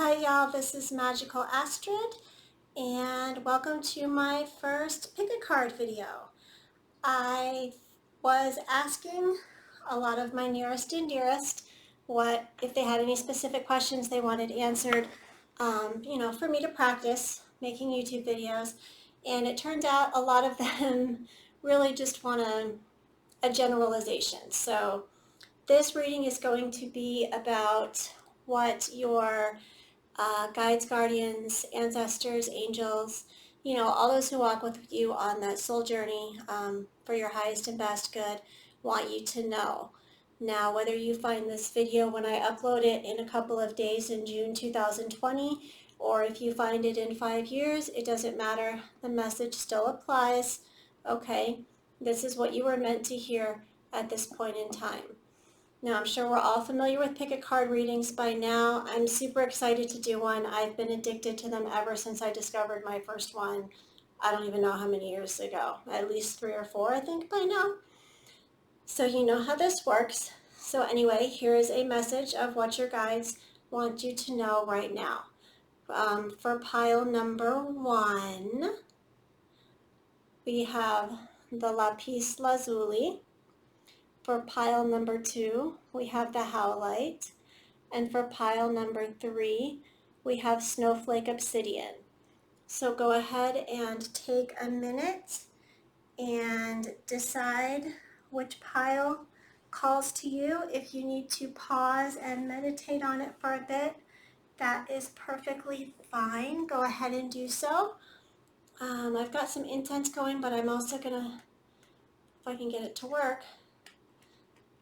Hi y'all, this is MagickalAstrid and welcome to my first pick a card video. I was asking a lot of my nearest and dearest if they had any specific questions they wanted answered, for me to practice making YouTube videos, and it turned out a lot of them really just want a generalization. So this reading is going to be about what your guides, guardians, ancestors, angels, all those who walk with you on that soul journey for your highest and best good want you to know. Now, whether you find this video when I upload it in a couple of days in June 2020, or if you find it in 5 years, it doesn't matter. The message still applies. Okay, this is what you were meant to hear at this point in time. Now, I'm sure we're all familiar with pick a card readings by now. I'm super excited to do one. I've been addicted to them ever since I discovered my first one. I don't even know how many years ago, at least 3 or 4, I think, by now. So you know how this works. So anyway, here is a message of what your guides want you to know right now. For pile number 1, we have the lapis lazuli. For pile number 2, we have the howlite. And for pile number 3, we have snowflake obsidian. So go ahead and take a minute and decide which pile calls to you. If you need to pause and meditate on it for a bit, that is perfectly fine. Go ahead and do so. I've got some incense going, but I'm also gonna, if I can get it to work,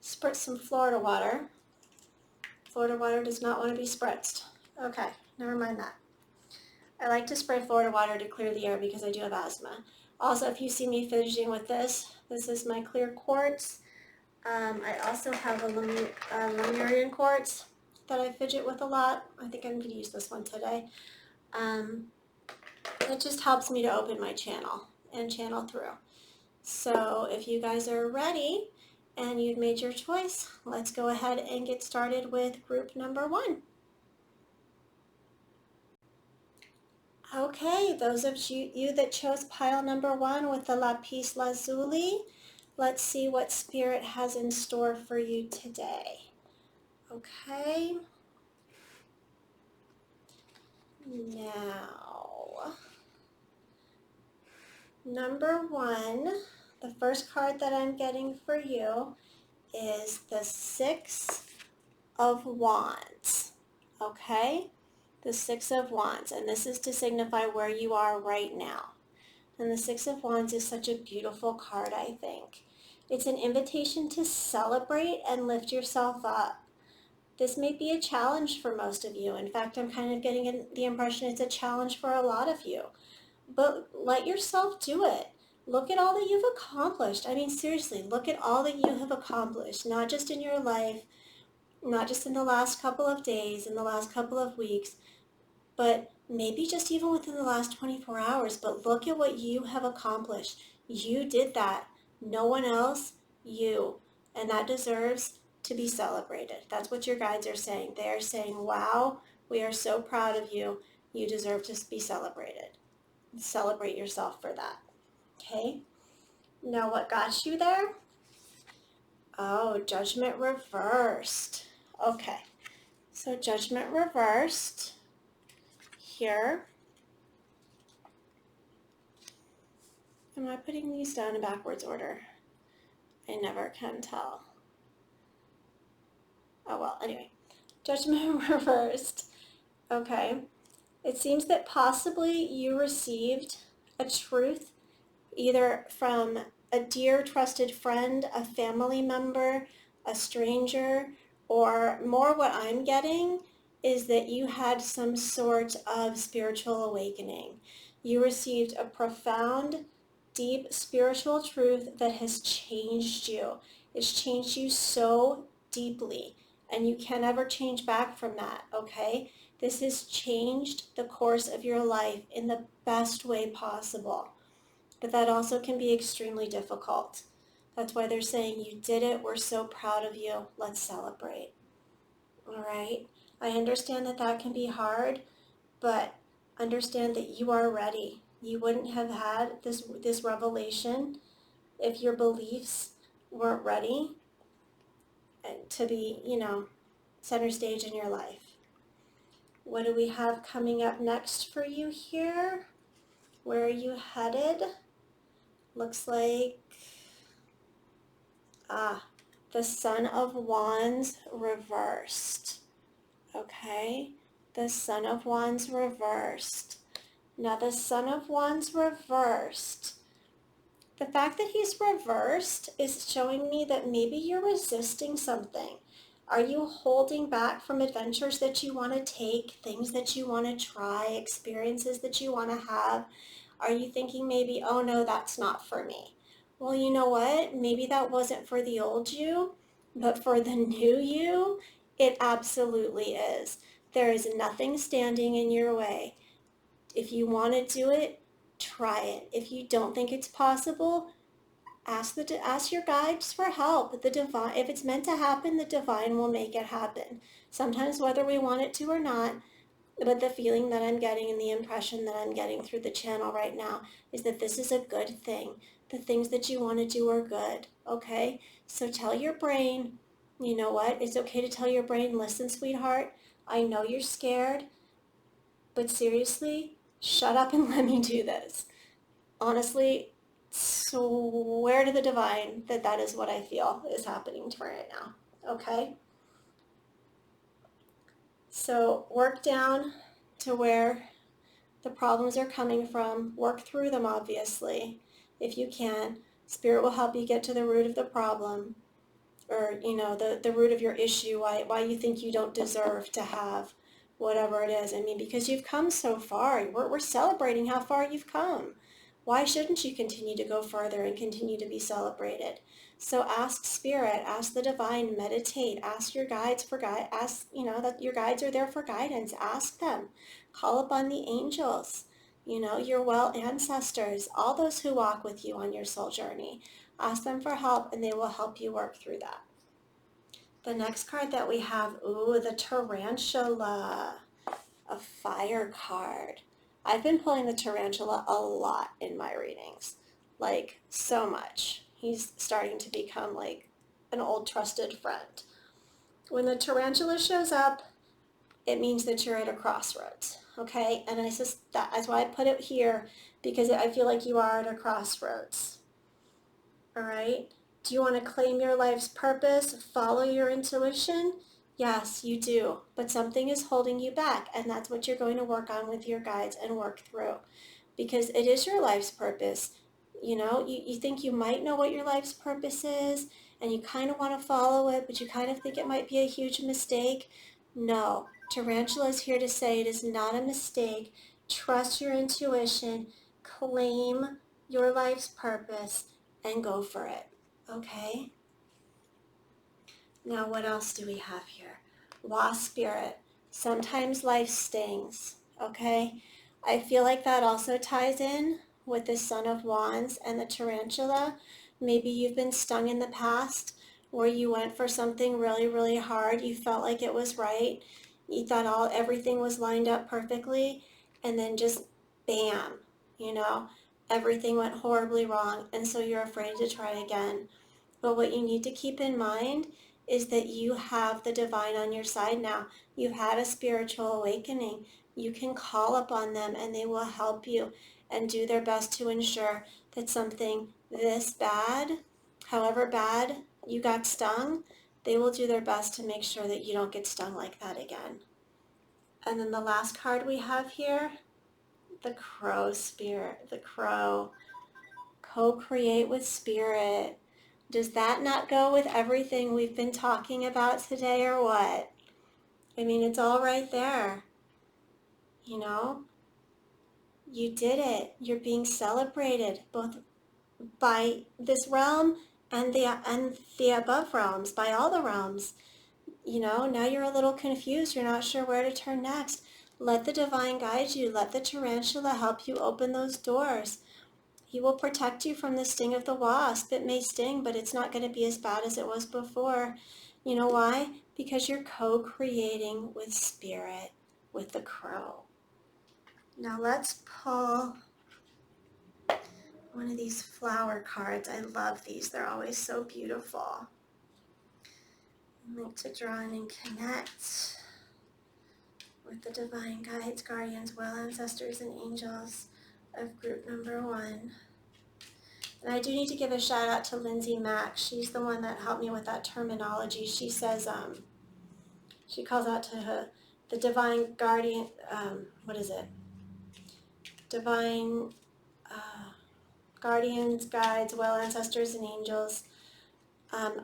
spritz some Florida water. Florida water does not want to be spritzed. Okay, never mind that. I like to spray Florida water to clear the air because I do have asthma. Also, if you see me fidgeting with this is my clear quartz. I also have a Lemurian quartz that I fidget with a lot. I think I'm going to use this one today. It just helps me to open my channel and channel through. So if you guys are ready and you've made your choice, let's go ahead and get started with group number 1. Okay, those of you that chose pile number 1 with the lapis lazuli, let's see what Spirit has in store for you today. Okay. Now, number 1, the first card that I'm getting for you is the 6 of Wands. Okay? The 6 of Wands, and this is to signify where you are right now. And the 6 of Wands is such a beautiful card, I think. It's an invitation to celebrate and lift yourself up. This may be a challenge for most of you. In fact, I'm kind of getting the impression it's a challenge for a lot of you. But let yourself do it. Look at all that you've accomplished. I mean, seriously, look at all that you have accomplished, not just in your life, not just in the last couple of days, in the last couple of weeks, but maybe just even within the last 24 hours. But look at what you have accomplished. You did that. No one else, you. And that deserves to be celebrated. That's what your guides are saying. They are saying, wow, we are so proud of you. You deserve to be celebrated. Celebrate yourself for that. Okay? Now what got you there? Oh, Judgment reversed. Okay. So Judgment reversed here. Am I putting these down in backwards order? I never can tell. Oh well, anyway. Judgment reversed. Okay. It seems that possibly you received a truth either from a dear trusted friend, a family member, a stranger, or more what I'm getting is that you had some sort of spiritual awakening. You received a profound, deep spiritual truth that has changed you. It's changed you so deeply, and you can never change back from that, okay? This has changed the course of your life in the best way possible. But that also can be extremely difficult. That's why they're saying you did it. We're so proud of you. Let's celebrate. All right. I understand that that can be hard, but understand that you are ready. You wouldn't have had this revelation if your beliefs weren't ready to be, center stage in your life. What do we have coming up next for you here? Where are you headed? Looks like, the Son of Wands reversed. Okay, the Son of Wands reversed. Now the Son of Wands reversed. The fact that he's reversed is showing me that maybe you're resisting something. Are you holding back from adventures that you want to take, things that you want to try, experiences that you want to have? Are you thinking maybe, oh no, that's not for me? Well, you know what? Maybe that wasn't for the old you, but for the new you, it absolutely is. There is nothing standing in your way. If you want to do it, try it. If you don't think it's possible, ask your guides for help. The divine, if it's meant to happen, the divine will make it happen. Sometimes whether we want it to or not, but the feeling that I'm getting and the impression that I'm getting through the channel right now is that this is a good thing. The things that you want to do are good, okay? So tell your brain, you know what? It's okay to tell your brain, listen, sweetheart, I know you're scared, but seriously, shut up and let me do this. Honestly, swear to the divine that that is what I feel is happening to me right now, okay? So work down to where the problems are coming from. Work through them, obviously, if you can. Spirit will help you get to the root of the problem, or, the root of your issue, why you think you don't deserve to have whatever it is. I mean, because you've come so far. We're celebrating how far you've come. Why shouldn't you continue to go further and continue to be celebrated? So ask Spirit, ask the divine, meditate, ask your guides for guidance, ask, that your guides are there for guidance. Ask them. Call upon the angels, your well ancestors, all those who walk with you on your soul journey. Ask them for help and they will help you work through that. The next card that we have, the Tarantula, a fire card. I've been pulling the Tarantula a lot in my readings, like so much. He's starting to become like an old trusted friend. When the Tarantula shows up, it means that you're at a crossroads, okay? And that's why I put it here, because I feel like you are at a crossroads, all right? Do you want to claim your life's purpose, follow your intuition? Yes, you do, but something is holding you back, and that's what you're going to work on with your guides and work through, because it is your life's purpose. You think you might know what your life's purpose is, and you kind of want to follow it, but you kind of think it might be a huge mistake. No, Tarantula is here to say it is not a mistake. Trust your intuition, claim your life's purpose, and go for it, okay? Now, what else do we have here? Wasp Spirit. Sometimes life stings, okay? I feel like that also ties in with the Son of Wands and the Tarantula. Maybe you've been stung in the past where you went for something really, really hard. You felt like it was right. You thought everything was lined up perfectly, and then just bam, everything went horribly wrong, and so you're afraid to try again. But what you need to keep in mind is that you have the divine on your side now. You've had a spiritual awakening. You can call upon them and they will help you and do their best to ensure that something this bad, however bad you got stung, they will do their best to make sure that you don't get stung like that again. And then the last card we have here, the Crow Spirit, the Crow. Co-create with Spirit. Does that not go with everything we've been talking about today or what? I mean, it's all right there. You did it. You're being celebrated both by this realm and the above realms, by all the realms. Now you're a little confused. You're not sure where to turn next. Let the divine guide you. Let the Tarantula help you open those doors. He will protect you from the sting of the wasp. It may sting, but it's not going to be as bad as it was before. You know why? Because you're co-creating with Spirit, with the crow. Now let's pull one of these flower cards. I love these. They're always so beautiful. Link to draw in and connect with the divine guides, guardians, well ancestors, and angels of group number 1. And I do need to give a shout out to Lindsay Mack. She's the one that helped me with that terminology. She says, she calls out to her, the divine guardian, what is it? Divine guardians, guides, well ancestors, and angels.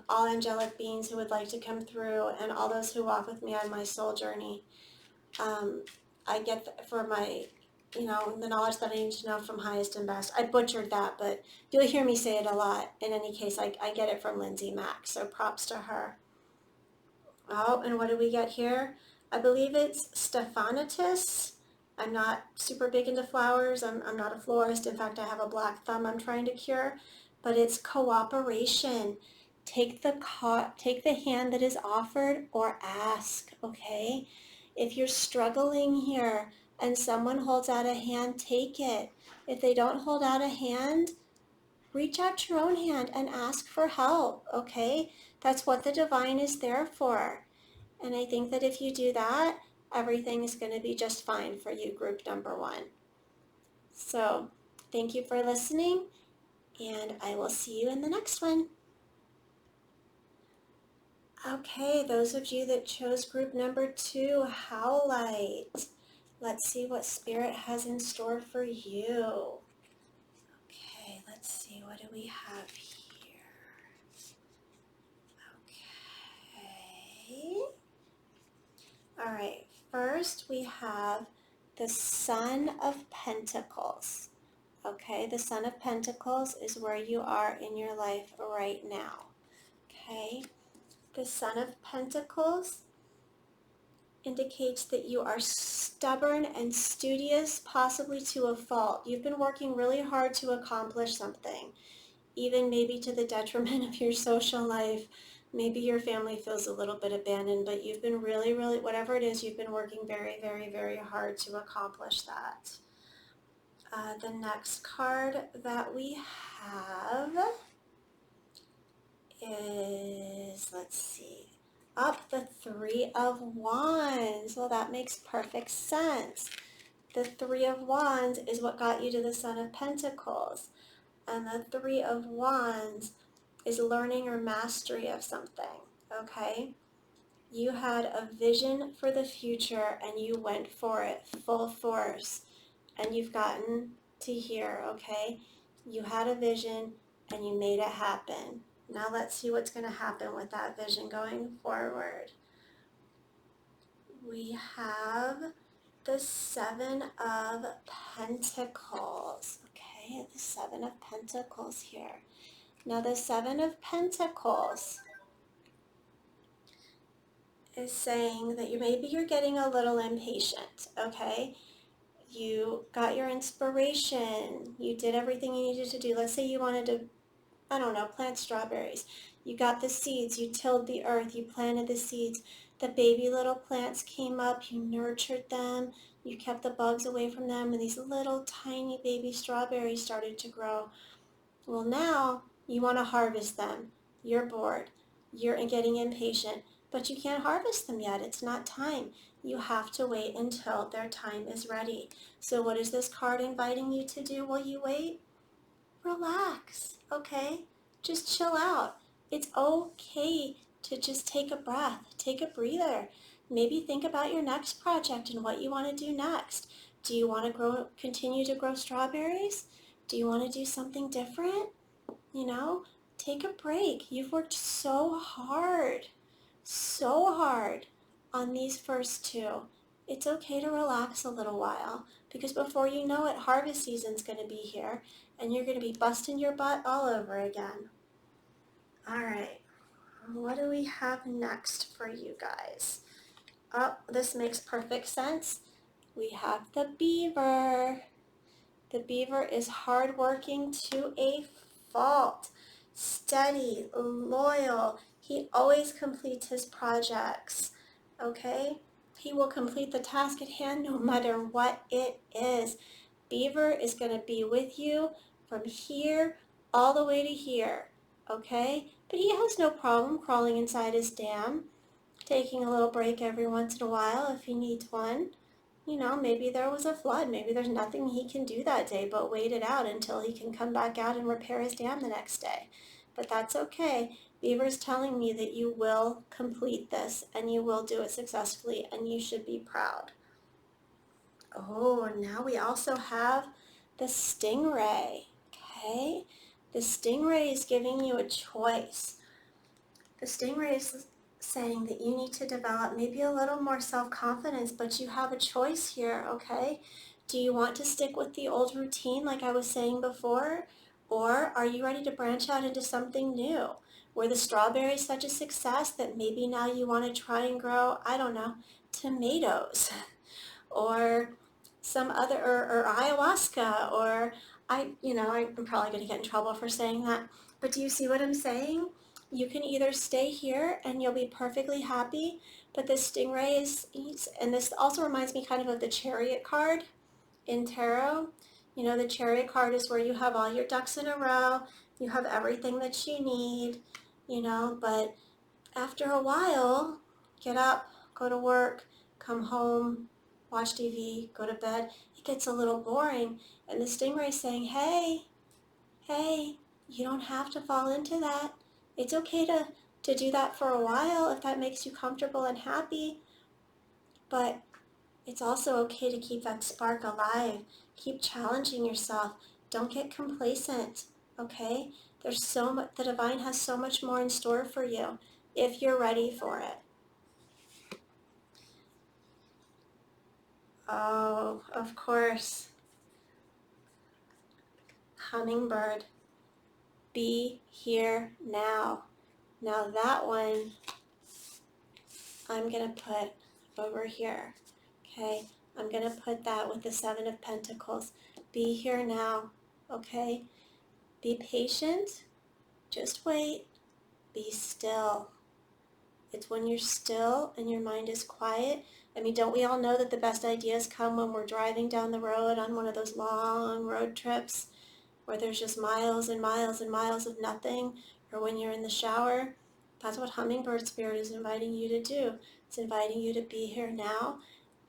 All angelic beings who would like to come through, and all those who walk with me on my soul journey. I get for my, the knowledge that I need to know from highest and best. I butchered that, but you'll hear me say it a lot. In any case, I get it from Lindsay Mack, so props to her. Oh, and what do we get here? I believe it's Stephanatis. I'm not super big into flowers. I'm not a florist. In fact, I have a black thumb I'm trying to cure, but it's cooperation. Take the hand that is offered or ask, okay? If you're struggling here and someone holds out a hand, take it. If they don't hold out a hand, reach out your own hand and ask for help, okay? That's what the divine is there for. And I think that if you do that, everything is going to be just fine for you, group number 1. So thank you for listening, and I will see you in the next one. Okay, those of you that chose group number 2, Howlite. Let's see what Spirit has in store for you. Okay, let's see, what do we have here? Okay. All right, first we have the Son of Pentacles. Okay, the Son of Pentacles is where you are in your life right now. Okay, the Son of Pentacles indicates that you are stubborn and studious, possibly to a fault. You've been working really hard to accomplish something, even maybe to the detriment of your social life. Maybe your family feels a little bit abandoned, but you've been really, whatever it is, you've been working very, very, very hard to accomplish that. The next card that we have is, let's see, the 3 of Wands. Well, that makes perfect sense. The 3 of Wands is what got you to the Son of Pentacles. And the 3 of Wands is learning or mastery of something, okay? You had a vision for the future and you went for it full force, and you've gotten to here, okay? You had a vision and you made it happen. Now let's see what's going to happen with that vision going forward. We have the 7 of Pentacles, okay? The 7 of Pentacles here. Now the 7 of Pentacles is saying that maybe you're getting a little impatient, okay? You got your inspiration. You did everything you needed to do. Let's say you wanted to, I don't know, plant strawberries. You got the seeds. You tilled the earth. You planted the seeds. The baby little plants came up. You nurtured them. You kept the bugs away from them. And these little tiny baby strawberries started to grow. Well, now you want to harvest them. You're bored. You're getting impatient. But you can't harvest them yet. It's not time. You have to wait until their time is ready. So what is this card inviting you to do while you wait? Relax, okay? Just chill out. It's okay to just take a breath, take a breather. Maybe think about your next project and what you want to do next. Do you want to continue to grow strawberries? Do you want to do something different? Take a break. You've worked so hard on these first 2. It's okay to relax a little while, because before you know it, harvest season's going to be here, and you're going to be busting your butt all over again. All right, what do we have next for you guys? Oh, this makes perfect sense. We have the beaver. The beaver is hardworking to a fault. Steady, loyal. He always completes his projects, okay? He will complete the task at hand no matter what it is. Beaver is going to be with you from here all the way to here, okay? But he has no problem crawling inside his dam, taking a little break every once in a while if he needs one. You know, maybe there was a flood. Maybe there's nothing he can do that day but wait it out until he can come back out and repair his dam the next day. But that's okay. Beaver's telling me that you will complete this and you will do it successfully and you should be proud. Oh, now we also have the stingray, okay? The stingray is giving you a choice. The stingray is saying that you need to develop maybe a little more self-confidence, but you have a choice here, okay? Do you want to stick with the old routine like I was saying before? Or are you ready to branch out into something new? Were the strawberries such a success that maybe now you want to try and grow, I don't know, tomatoes or some other, or ayahuasca, or I'm probably going to get in trouble for saying that, but do you see what I'm saying? You can either stay here and you'll be perfectly happy, but this stingray is, and this also reminds me kind of the chariot card in tarot. You know, the chariot card is where you have all your ducks in a row, you have everything that you need, but after a while, get up, go to work, come home, watch TV, go to bed. It gets a little boring. And the stingray is saying, hey, you don't have to fall into that. It's okay to do that for a while if that makes you comfortable and happy. But it's also okay to keep that spark alive. Keep challenging yourself. Don't get complacent, okay? There's so much, the divine has so much more in store for you if you're ready for it. Oh, of course. Hummingbird. Be here now. Now that one I'm going to put over here. Okay? I'm going to put that with the Seven of Pentacles. Be here now. Okay? Be patient. Just wait. Be still. It's when you're still and your mind is quiet. I mean, don't we all know that the best ideas come when we're driving down the road on one of those long road trips where there's just miles and miles and miles of nothing, or when you're in the shower? That's what Hummingbird Spirit is inviting you to do. It's inviting you to be here now,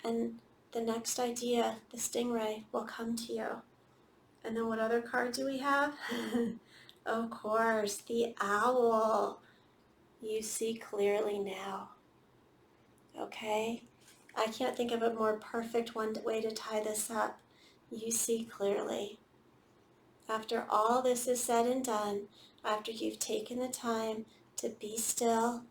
and the next idea, the stingray, will come to you. And then what other card do we have? Of course, the owl. You see clearly now. Okay? I can't think of a more perfect way to tie this up. You see clearly. After all this is said and done, after you've taken the time to be still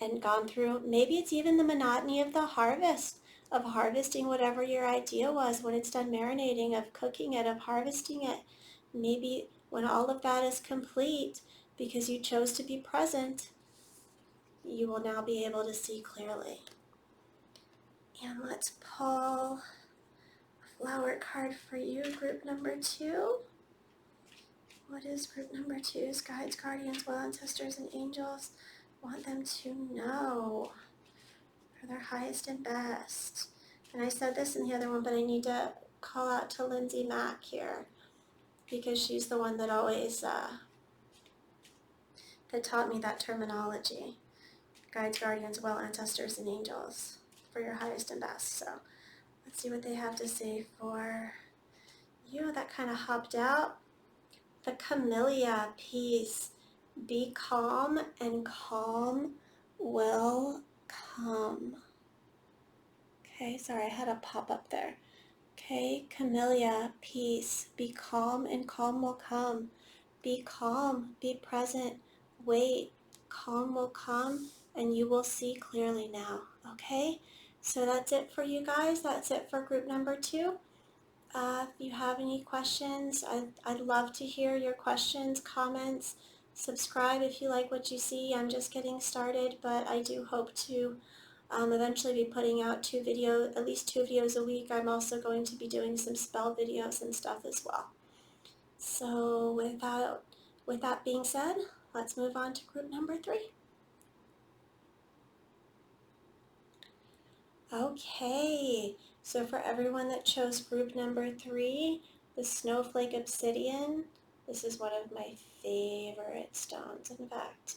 and gone through, maybe it's even the monotony of the harvest, of harvesting whatever your idea was when it's done marinating, of cooking it, of harvesting it. Maybe when all of that is complete, because you chose to be present, you will now be able to see clearly. And let's pull a flower card for you, group number 2. What is group number 2's guides, guardians, well ancestors, and angels want them to know for their highest and best? And I said this in the other one, but I need to call out to Lindsay Mack here because she's the one that always that taught me that terminology. Guides, guardians, well ancestors, and angels for your highest and best. So let's see what they have to say for you. That kind of hopped out. The camellia piece. Be calm and calm will come. Okay, sorry, I had a pop up there. Okay, camellia piece. Be calm and calm will come. Be calm, be present, wait. Calm will come and you will see clearly now. Okay, so that's it for you guys. That's it for group number 2. If you have any questions, I'd love to hear your questions, comments. Subscribe if you like what you see. I'm just getting started, but I do hope to eventually be putting out at least two videos a week. I'm also going to be doing some spell videos and stuff as well. So with that being said, let's move on to group number 3. Okay, so for everyone that chose group number 3, the Snowflake Obsidian, this is one of my favorite stones. In fact,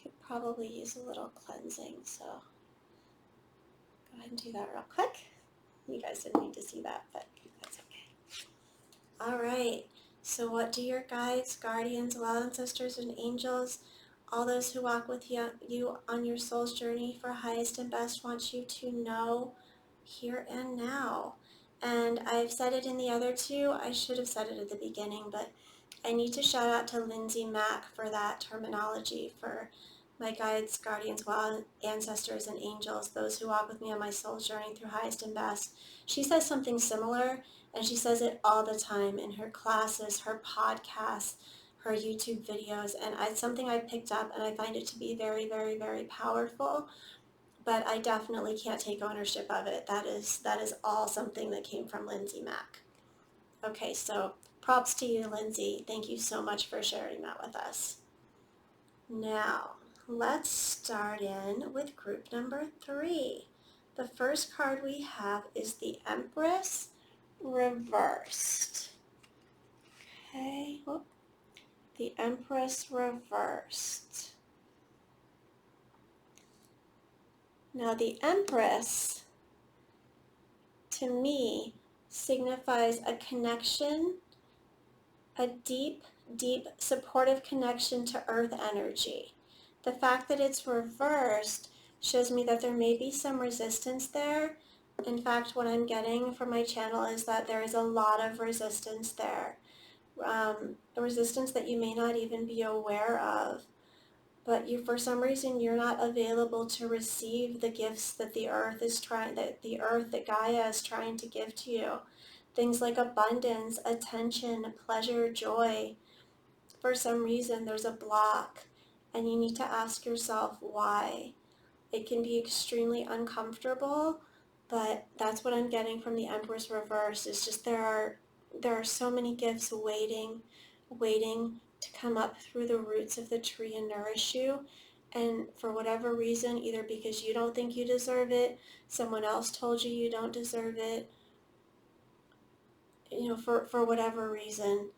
could probably use a little cleansing, so go ahead and do that real quick. You guys didn't need to see that, but that's okay. All right, so what do your guides, guardians, well ancestors, and angels, all those who walk with you on your soul's journey for highest and best, want you to know here and now? And I've said it in the other 2. I should have said it at the beginning, but I need to shout out to Lindsay Mack for that terminology for my guides, guardians, well ancestors, and angels, those who walk with me on my soul's journey through highest and best. She says something similar, and she says it all the time in her classes, her podcasts, her YouTube videos, and it's something I picked up, and I find it to be very, very, very powerful, but I definitely can't take ownership of it. That is all something that came from Lindsay Mack. Okay, so props to you, Lindsay. Thank you so much for sharing that with us. Now, let's start in with group number 3. The first card we have is the Empress reversed. Okay, whoop. The Empress reversed. Now the Empress, to me, signifies a connection, a deep, deep supportive connection to earth energy. The fact that it's reversed shows me that there may be some resistance there. In fact, what I'm getting from my channel is that there is a lot of resistance there. A resistance that you may not even be aware of, but for some reason you're not available to receive the gifts that the earth, that Gaia is trying to give to you. Things like abundance, attention, pleasure, joy. For some reason there's a block, and you need to ask yourself why. It can be extremely uncomfortable, but that's what I'm getting from the Empress reverse. It's just there are so many gifts waiting to come up through the roots of the tree and nourish you. And for whatever reason, either because you don't think you deserve it, someone else told you you don't deserve it, for whatever reason,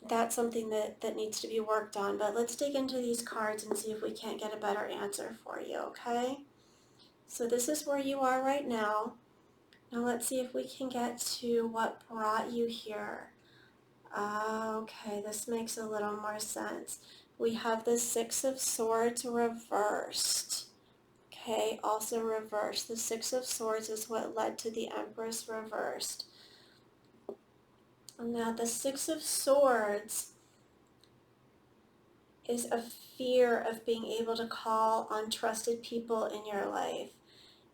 that's something that needs to be worked on. But let's dig into these cards and see if we can't get a better answer for you, okay? So this is where you are right now. Now let's see if we can get to what brought you here. Okay, this makes a little more sense. We have the Six of Swords reversed. Okay, also reversed. The Six of Swords is what led to the Empress reversed. Now the Six of Swords is a fear of being able to call on trusted people in your life.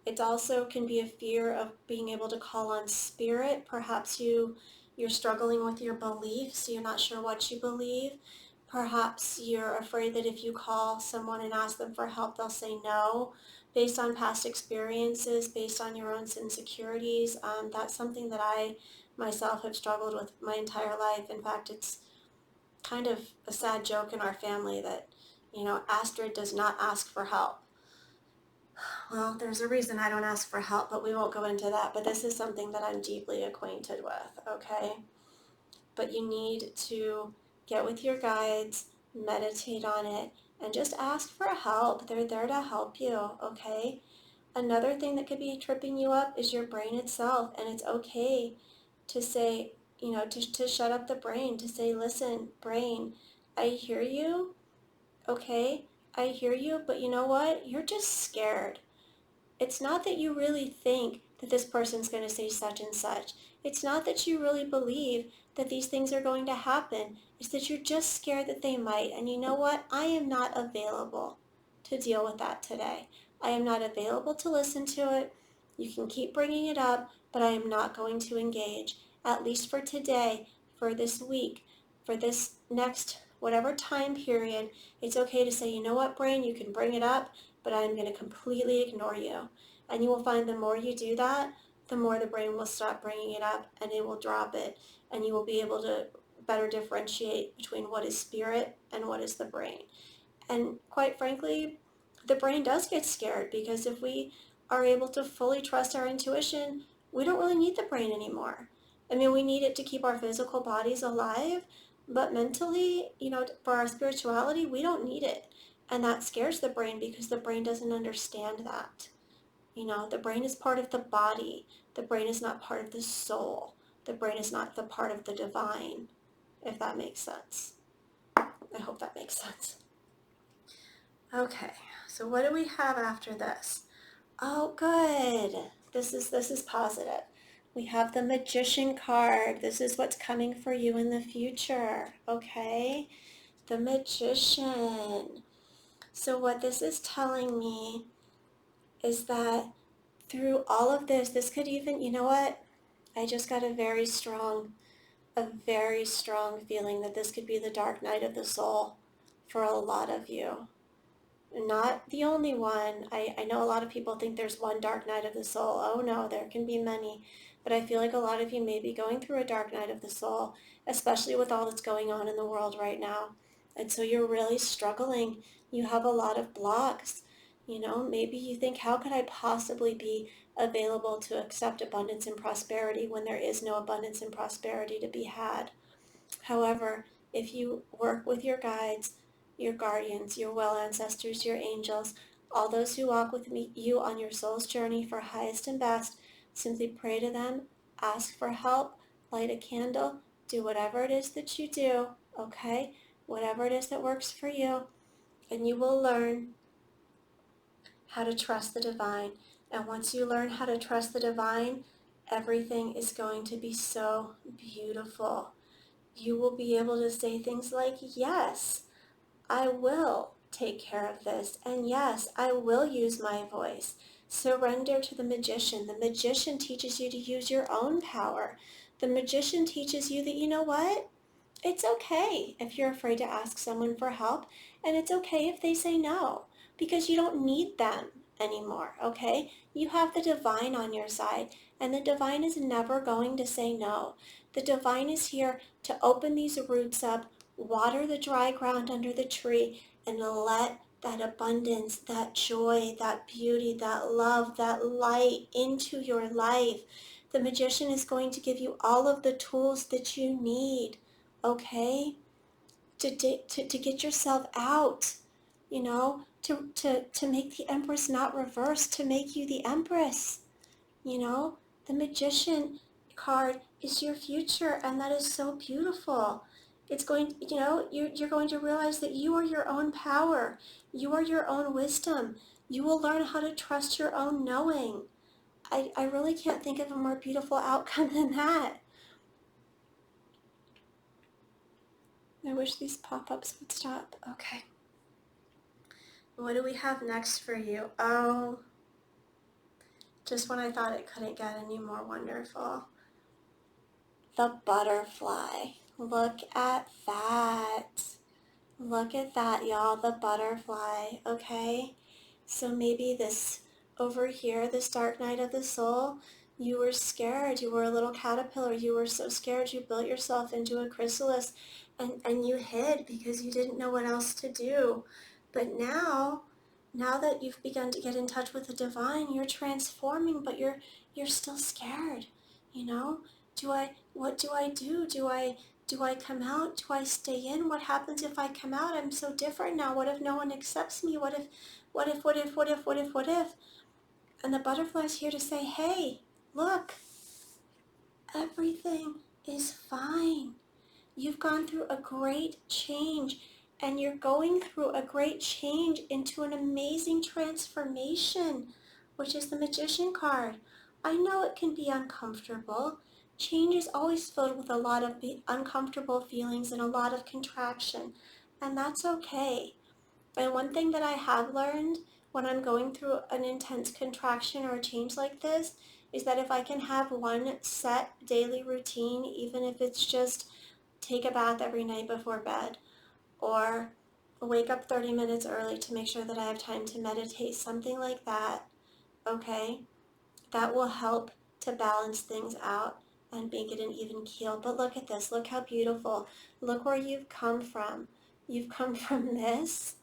It also can be a fear of being able to call on spirit. Perhaps you're struggling with your beliefs. You're not sure what you believe. Perhaps you're afraid that if you call someone and ask them for help, they'll say no, based on past experiences, based on your own insecurities. That's something that I myself have struggled with my entire life. In fact, it's kind of a sad joke in our family that, Astrid does not ask for help. Well, there's a reason I don't ask for help, but we won't go into that. But this is something that I'm deeply acquainted with, okay? But you need to get with your guides, meditate on it, and just ask for help. They're there to help you, okay? Another thing that could be tripping you up is your brain itself, and it's okay to say, to shut up the brain, to say, listen, brain, I hear you, okay? I hear you, but you know what? You're just scared. It's not that you really think that this person's going to say such and such. It's not that you really believe that these things are going to happen. It's that you're just scared that they might. And you know what? I am not available to deal with that today. I am not available to listen to it. You can keep bringing it up, but I am not going to engage, at least for today, for this week, for this next whatever time period. It's okay to say, you know what, brain, you can bring it up, but I'm going to completely ignore you. And you will find the more you do that, the more the brain will stop bringing it up, and it will drop it, and you will be able to better differentiate between what is spirit and what is the brain. And quite frankly, the brain does get scared, because if we are able to fully trust our intuition, we don't really need the brain anymore. I mean, we need it to keep our physical bodies alive, but mentally, for our spirituality, we don't need it. And that scares the brain, because the brain doesn't understand that. The brain is part of the body. The brain is not part of the soul. The brain is not the part of the divine, if that makes sense. I hope that makes sense. Okay, so what do we have after this? Oh, good. This is positive. We have the Magician card. This is what's coming for you in the future, okay? The Magician. So what this is telling me is that through all of this, this could even, you know what? I just got a very strong feeling that this could be the dark night of the soul for a lot of you. Not the only one. I know a lot of people think there's one dark night of the soul. Oh no, there can be many. But I feel like a lot of you may be going through a dark night of the soul, especially with all that's going on in the world right now. And so you're really struggling. You have a lot of blocks. Maybe you think, how could I possibly be available to accept abundance and prosperity when there is no abundance and prosperity to be had? However, if you work with your guides, your guardians, your well ancestors, your angels, all those who walk with you on your soul's journey for highest and best, simply pray to them, ask for help, light a candle, do whatever it is that you do, okay? Whatever it is that works for you, and you will learn how to trust the divine. And once you learn how to trust the divine, everything is going to be so beautiful. You will be able to say things like, yes, I will take care of this. And yes, I will use my voice. Surrender to the magician. The magician teaches you to use your own power. The magician teaches you that, you know what? It's okay if you're afraid to ask someone for help, and it's okay if they say no, because you don't need them anymore, okay? You have the divine on your side, and the divine is never going to say no. The divine is here to open these roots up, water the dry ground under the tree, and let that abundance, that joy, that beauty, that love, that light into your life. The magician is going to give you all of the tools that you need, okay, to get yourself out, to make the empress not reverse, to make you the empress. The magician card is your future, and that is so beautiful. It's going, you're going to realize that you are your own power. You are your own wisdom. You will learn how to trust your own knowing. I really can't think of a more beautiful outcome than that. I wish these pop-ups would stop. Okay. What do we have next for you? Oh, just when I thought it couldn't get any more wonderful. The butterfly. Look at that. Look at that, y'all. The butterfly, okay? So maybe this over here, this dark night of the soul, you were scared. You were a little caterpillar. You were so scared you built yourself into a chrysalis, and you hid because you didn't know what else to do. But now that you've begun to get in touch with the divine, you're transforming, but you're still scared. What do I do? Do I come out? Do I stay in? What happens if I come out? I'm so different now. What if no one accepts me? What if? And the butterfly's here to say, hey, look, everything is fine. You've gone through a great change, and you're going through a great change into an amazing transformation, which is the Magician card. I know it can be uncomfortable. Change is always filled with a lot of uncomfortable feelings and a lot of contraction, and that's okay. And one thing that I have learned when I'm going through an intense contraction or a change like this is that if I can have one set daily routine, even if it's just take a bath every night before bed, or wake up 30 minutes early to make sure that I have time to meditate, something like that, okay, that will help to balance things out and make it an even keel. But look at this. Look how beautiful. Look where you've come from. You've come from this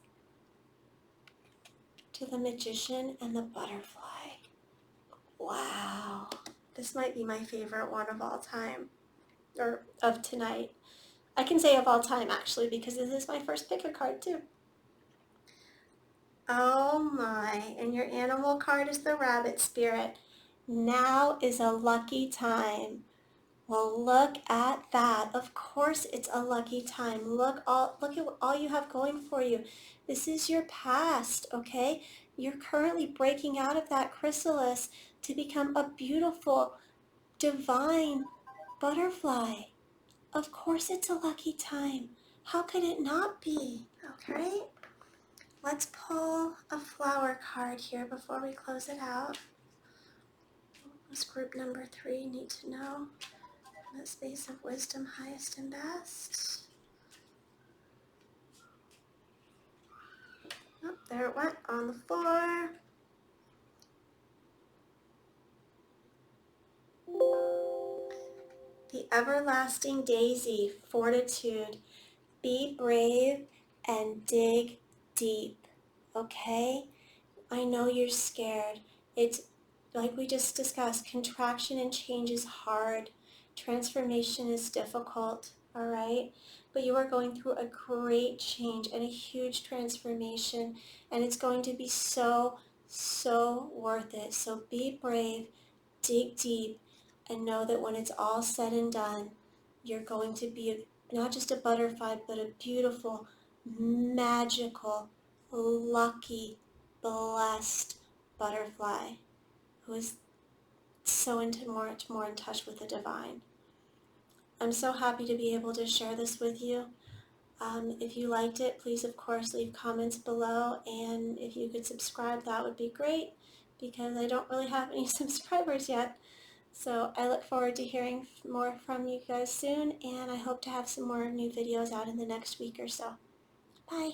to the magician and the butterfly. Wow. This might be my favorite one of all time, or of tonight. I can say of all time, actually, because this is my first pick a card, too. Oh my, and your animal card is the rabbit spirit. Now is a lucky time. Well, look at that. Of course it's a lucky time. Look at what all you have going for you. This is your past, okay? You're currently breaking out of that chrysalis to become a beautiful, divine butterfly. Of course it's a lucky time. How could it not be? Okay? Let's pull a flower card here before we close it out. What's group number 3 need to know? The space of wisdom, highest and best. Oh, there it went on the floor. The everlasting daisy, fortitude. Be brave and dig deep, okay? I know you're scared. It's like we just discussed, contraction and change is hard. Transformation is difficult, all right? But you are going through a great change and a huge transformation, and it's going to be so, so worth it. So be brave, dig deep, and know that when it's all said and done, you're going to be not just a butterfly, but a beautiful, magical, lucky, blessed butterfly who is so much more in touch with the divine. I'm so happy to be able to share this with you. If you liked it, please of course leave comments below, and if you could subscribe, that would be great, because I don't really have any subscribers yet. So I look forward to hearing more from you guys soon, and I hope to have some more new videos out in the next week or so. Bye!